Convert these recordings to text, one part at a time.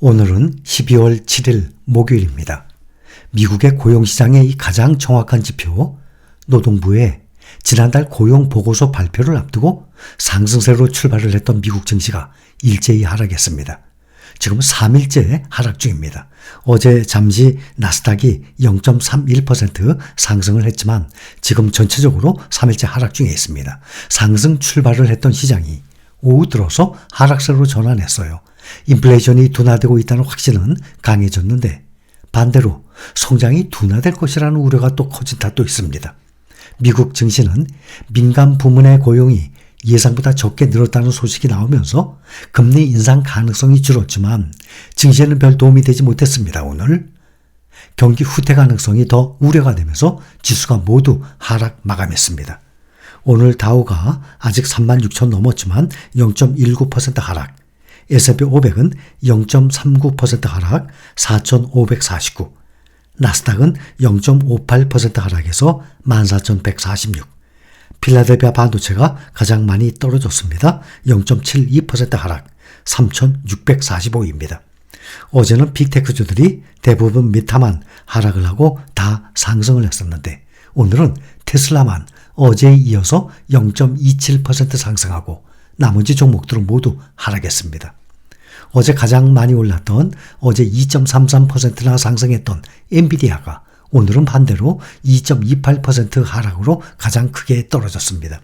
오늘은 12월 7일 목요일입니다. 미국의 고용시장의 가장 정확한 지표, 노동부의 지난달 고용보고서 발표를 앞두고 상승세로 출발을 했던 미국 증시가 일제히 하락했습니다. 지금 3일째 하락 중입니다. 어제 잠시 나스닥이 0.31% 상승을 했지만 지금 전체적으로 3일째 하락 중에 있습니다. 상승 출발을 했던 시장이 오후 들어서 하락세로 전환했어요. 인플레이션이 둔화되고 있다는 확신은 강해졌는데 반대로 성장이 둔화될 것이라는 우려가 또 커진 탓도 있습니다. 미국 증시는 민간 부문의 고용이 예상보다 적게 늘었다는 소식이 나오면서 금리 인상 가능성이 줄었지만 증시에는 별 도움이 되지 못했습니다. 오늘 경기 후퇴 가능성이 더 우려가 되면서 지수가 모두 하락 마감했습니다. 오늘 다우가 아직 36,000 넘었지만 0.19% 하락, S&P 500은 0.39% 하락 4,549, 나스닥은 0.58% 하락해서 14,146, 필라델피아 반도체가 가장 많이 떨어졌습니다. 0.72% 하락 3,645입니다. 어제는 빅테크주들이 대부분 밑타만 하락을 하고 다 상승을 했었는데 오늘은 테슬라만 어제에 이어서 0.27% 상승하고 나머지 종목들은 모두 하락했습니다. 어제 가장 많이 올랐던 어제 2.33%나 상승했던 엔비디아가 오늘은 반대로 2.28% 하락으로 가장 크게 떨어졌습니다.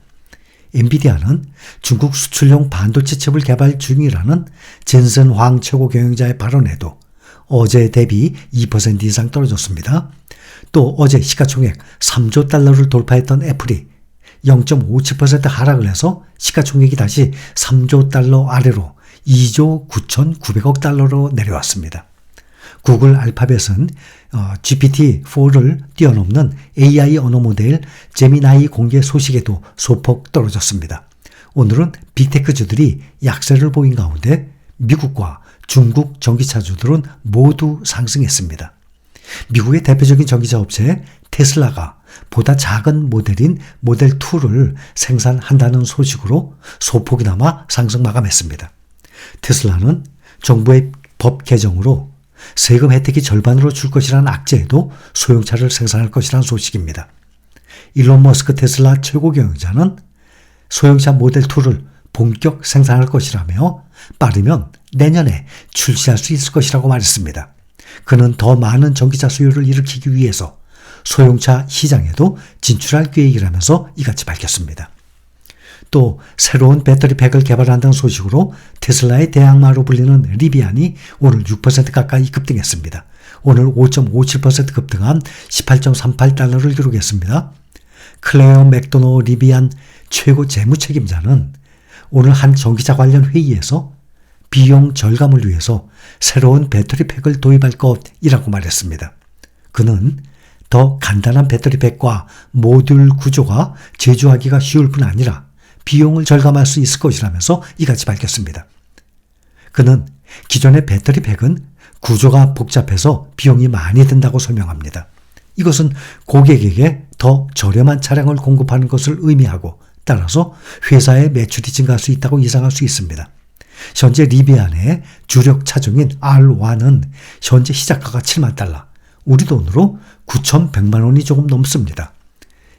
엔비디아는 중국 수출용 반도체 칩을 개발 중이라는 젠슨 황 최고 경영자의 발언에도 어제 대비 2% 이상 떨어졌습니다. 또 어제 시가총액 3조 달러를 돌파했던 애플이 0.57% 하락을 해서 시가총액이 다시 3조 달러 아래로 2조 9,900억 달러로 내려왔습니다. 구글 알파벳은 GPT-4를 뛰어넘는 AI 언어 모델 제미나이 공개 소식에도 소폭 떨어졌습니다. 오늘은 빅테크주들이 약세를 보인 가운데 미국과 중국 전기차주들은 모두 상승했습니다. 미국의 대표적인 전기차 업체 테슬라가 보다 작은 모델인 모델 2를 생산한다는 소식으로 소폭이나마 상승 마감했습니다. 테슬라는 정부의 법 개정으로 세금 혜택이 절반으로 줄 것이라는 악재에도 소형차를 생산할 것이라는 소식입니다. 일론 머스크 테슬라 최고 경영자는 소형차 모델 2를 본격 생산할 것이라며 빠르면 내년에 출시할 수 있을 것이라고 말했습니다. 그는 더 많은 전기차 수요를 일으키기 위해서 소형차 시장에도 진출할 계획이라면서 이같이 밝혔습니다. 또 새로운 배터리 팩을 개발한다는 소식으로 테슬라의 대항마로 불리는 리비안이 오늘 6% 가까이 급등했습니다. 오늘 5.57% 급등한 18.38달러를 기록했습니다. 클레어 맥도너 리비안 최고 재무책임자는 오늘 한 전기차 관련 회의에서 비용 절감을 위해서 새로운 배터리 팩을 도입할 것이라고 말했습니다. 그는 더 간단한 배터리 팩과 모듈 구조가 제조하기가 쉬울 뿐 아니라 비용을 절감할 수 있을 것이라면서 이같이 밝혔습니다. 그는 기존의 배터리 팩은 구조가 복잡해서 비용이 많이 든다고 설명합니다. 이것은 고객에게 더 저렴한 차량을 공급하는 것을 의미하고 따라서 회사의 매출이 증가할 수 있다고 예상할 수 있습니다. 현재 리비안의 주력 차종인 R1은 현재 시작가가 7만 달러, 우리 돈으로 9,100만 원이 조금 넘습니다.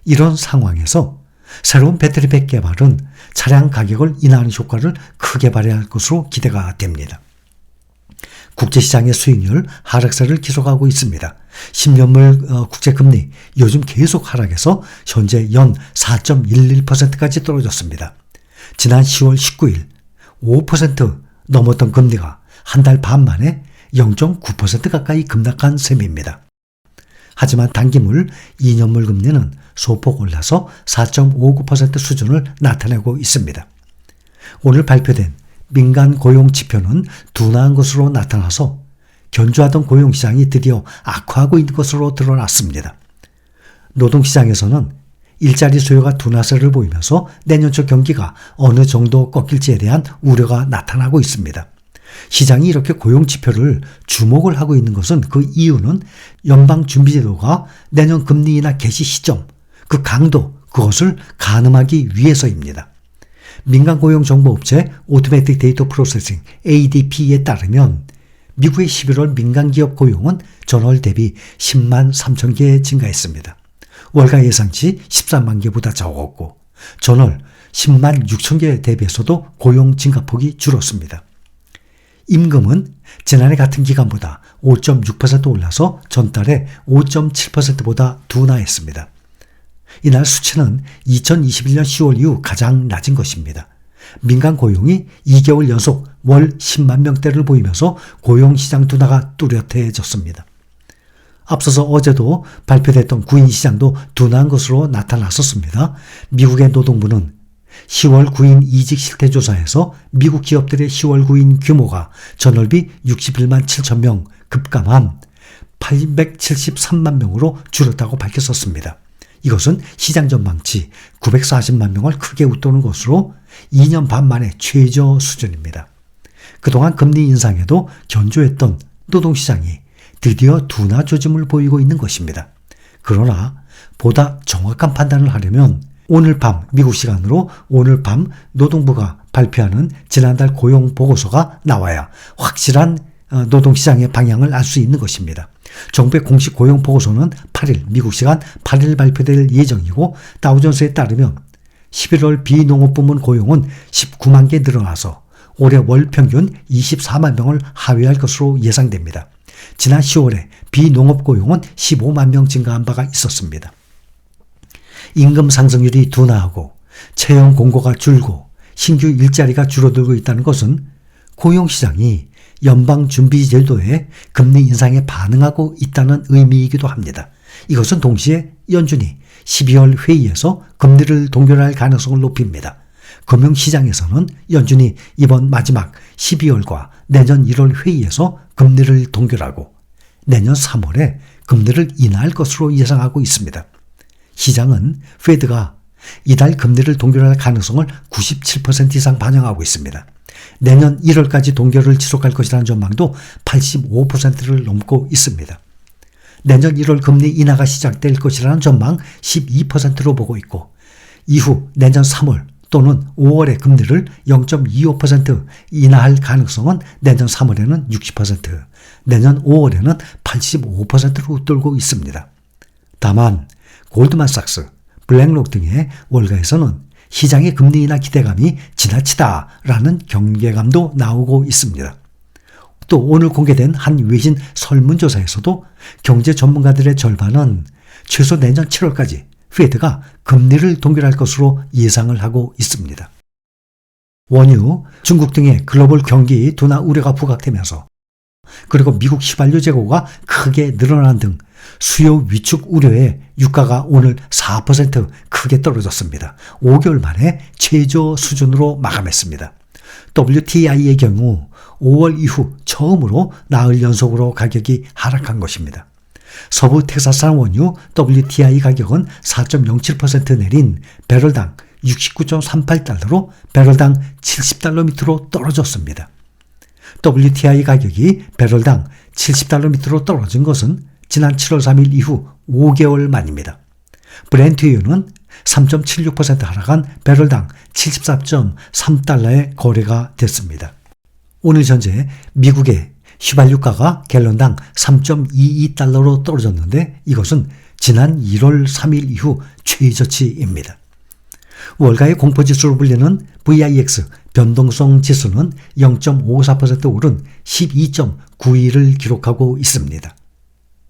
이런 상황에서 새로운 배터리팩 개발은 차량 가격을 인하하는 효과를 크게 발휘할 것으로 기대가 됩니다. 국제시장의 수익률 하락세를 기록하고 있습니다. 10년물 국제금리 요즘 계속 하락해서 현재 연 4.11%까지 떨어졌습니다. 지난 10월 19일 5% 넘었던 금리가 한 달 반 만에 0.9% 가까이 급락한 셈입니다. 하지만 단기물 2년물 금리는 소폭 올라서 4.59% 수준을 나타내고 있습니다. 오늘 발표된 민간 고용 지표는 둔화한 것으로 나타나서 견조하던 고용시장이 드디어 악화하고 있는 것으로 드러났습니다. 노동시장에서는 일자리 수요가 둔화세를 보이면서 내년 초 경기가 어느 정도 꺾일지에 대한 우려가 나타나고 있습니다. 시장이 이렇게 고용지표를 주목을 하고 있는 것은 그 이유는 연방준비제도가 내년 금리 인하 개시 시점, 그 강도, 그것을 가늠하기 위해서입니다. 민간고용정보업체 오토매틱 데이터 프로세싱 ADP에 따르면 미국의 11월 민간기업 고용은 전월 대비 10만 3천 개 증가했습니다. 월가 예상치 13만 개보다 적었고 전월 10만 6천 개 대비해서도 고용 증가폭이 줄었습니다. 임금은 지난해 같은 기간보다 5.6% 올라서 전달에 5.7%보다 둔화했습니다. 이날 수치는 2021년 10월 이후 가장 낮은 것입니다. 민간 고용이 2개월 연속 월 10만 명대를 보이면서 고용시장 둔화가 뚜렷해졌습니다. 앞서서 어제도 발표됐던 구인시장도 둔화한 것으로 나타났었습니다. 미국의 노동부는 10월 구인 이직 실태 조사에서 미국 기업들의 10월 구인 규모가 전월비 61만 7천 명 급감한 873만 명으로 줄었다고 밝혔었습니다. 이것은 시장 전망치 940만 명을 크게 웃도는 것으로 2년 반 만에 최저 수준입니다. 그동안 금리 인상에도 견조했던 노동시장이 드디어 둔화 조짐을 보이고 있는 것입니다. 그러나 보다 정확한 판단을 하려면 오늘 밤 미국 시간으로 오늘 밤 노동부가 발표하는 지난달 고용 보고서가 나와야 확실한 노동시장의 방향을 알 수 있는 것입니다. 정부의 공식 고용 보고서는 8일 미국 시간 8일 발표될 예정이고 다우존스에 따르면 11월 비농업 부문 고용은 19만 개 늘어나서 올해 월 평균 24만 명을 하회할 것으로 예상됩니다. 지난 10월에 비농업 고용은 15만 명 증가한 바가 있었습니다. 임금 상승률이 둔화하고 채용 공고가 줄고 신규 일자리가 줄어들고 있다는 것은 고용시장이 연방준비제도의 금리 인상에 반응하고 있다는 의미이기도 합니다. 이것은 동시에 연준이 12월 회의에서 금리를 동결할 가능성을 높입니다. 금융시장에서는 연준이 이번 마지막 12월과 내년 1월 회의에서 금리를 동결하고 내년 3월에 금리를 인하할 것으로 예상하고 있습니다. 시장은 페드가 이달 금리를 동결할 가능성을 97% 이상 반영하고 있습니다. 내년 1월까지 동결을 지속할 것이라는 전망도 85%를 넘고 있습니다. 내년 1월 금리 인하가 시작될 것이라는 전망 12%로 보고 있고 이후 내년 3월 또는 5월에 금리를 0.25% 인하할 가능성은 내년 3월에는 60%, 내년 5월에는 85%로 웃돌고 있습니다. 다만 골드만삭스, 블랙록 등의 월가에서는 시장의 금리 인하 기대감이 지나치다라는 경계감도 나오고 있습니다. 또 오늘 공개된 한 외신 설문조사에서도 경제 전문가들의 절반은 최소 내년 7월까지 페드가 금리를 동결할 것으로 예상을 하고 있습니다. 원유, 중국 등의 글로벌 경기 둔화 우려가 부각되면서 그리고 미국 휘발유 재고가 크게 늘어난 등 수요 위축 우려에 유가가 오늘 4% 크게 떨어졌습니다. 5개월 만에 최저 수준으로 마감했습니다. WTI의 경우 5월 이후 처음으로 나흘 연속으로 가격이 하락한 것입니다. 서부 텍사스산 원유 WTI 가격은 4.07% 내린 배럴당 69.38달러로 배럴당 70달러 밑으로 떨어졌습니다. WTI 가격이 배럴당 70달러 밑으로 떨어진 것은 지난 7월 3일 이후 5개월 만입니다. 브렌트유는 3.76% 하락한 배럴당 74.3달러에 거래가 됐습니다. 오늘 현재 미국의 휘발유가가 갤런당 3.22달러로 떨어졌는데 이것은 지난 1월 3일 이후 최저치입니다. 월가의 공포지수로 불리는 VIX 변동성 지수는 0.54% 오른 12.92를 기록하고 있습니다.